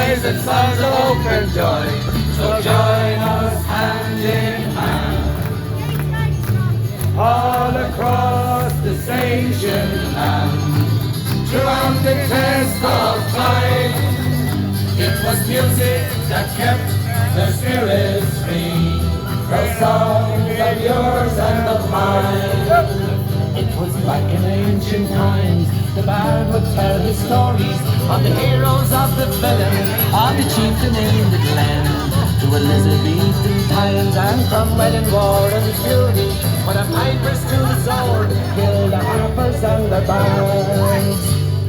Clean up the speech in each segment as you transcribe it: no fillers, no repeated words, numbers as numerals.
lullabies and songs of hope and joy. So join us hand in hand. All across this ancient land, throughout the test of time, it was music that kept the spirits free. The songs of yours and of mine. It was back in ancient times. The bard would tell his stories of the heroes of the villain, of the chieftain in the glen, to Elizabethan times and Cromwell in war and fury, when the pipers to the sword killed the harpers and the bards.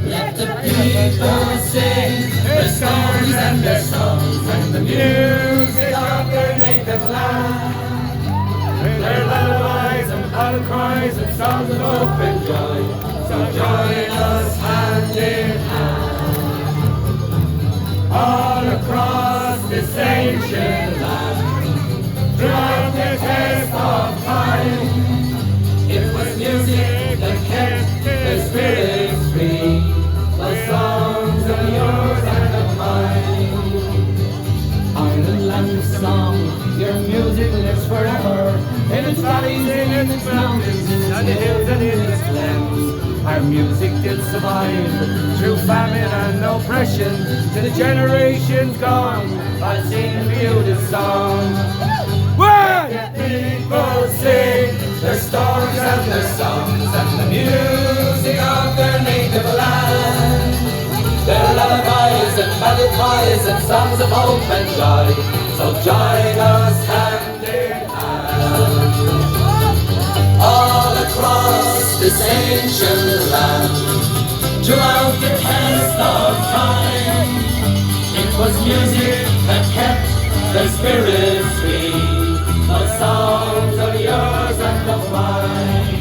Let the people sing their stories and their songs and the music of their native land. Their lullabies and battle cries and songs of hope and joy. So join us hand in hand. All across this ancient land, throughout the test of time, it was music that kept the spirits free. The songs of yours and of mine. Ireland land of song, your music lives forever. In its valleys, in its mountains, in its hills and in its glens. Our music did survive through famine and oppression. To the generations gone, I'll sing for you this song. Where the people sing their stories and their songs and the music of their native land. Their lullabies and battle cries and songs of hope and joy. So join us hand in hand. All across this ancient land, throughout the test of time, it was music that kept the spirits free. The songs of yours and of mine.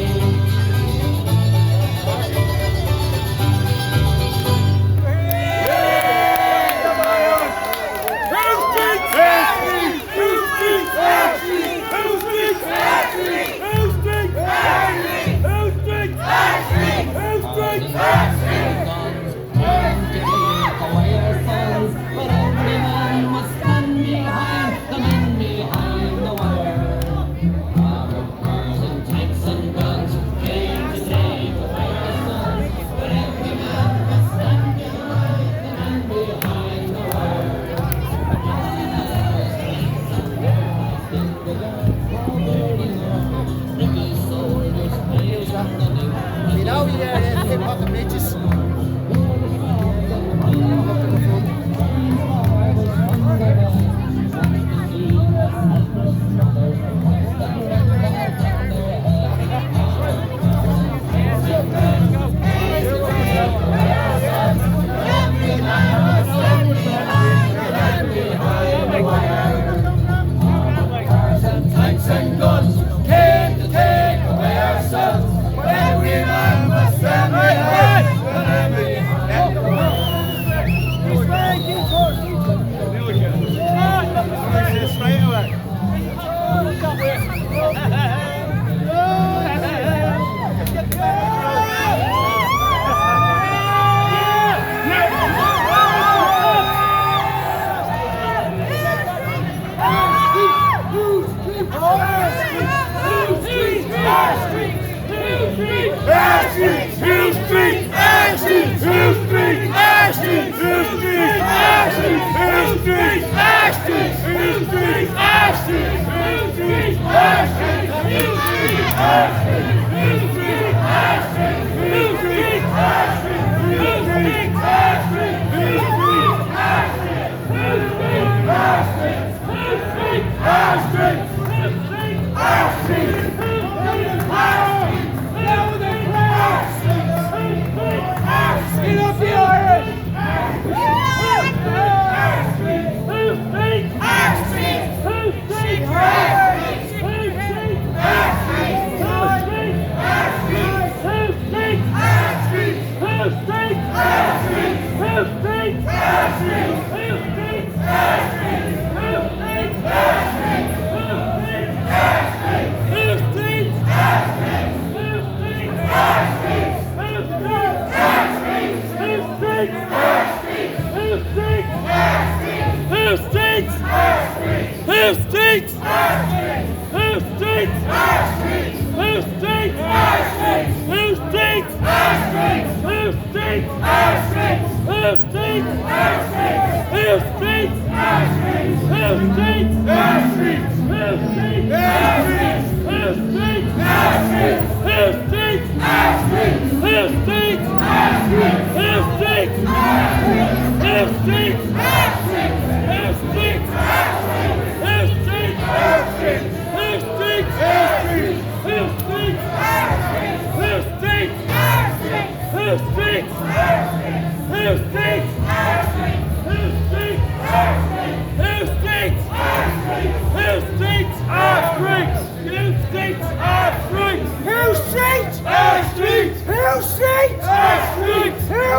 Hill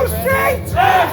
Street!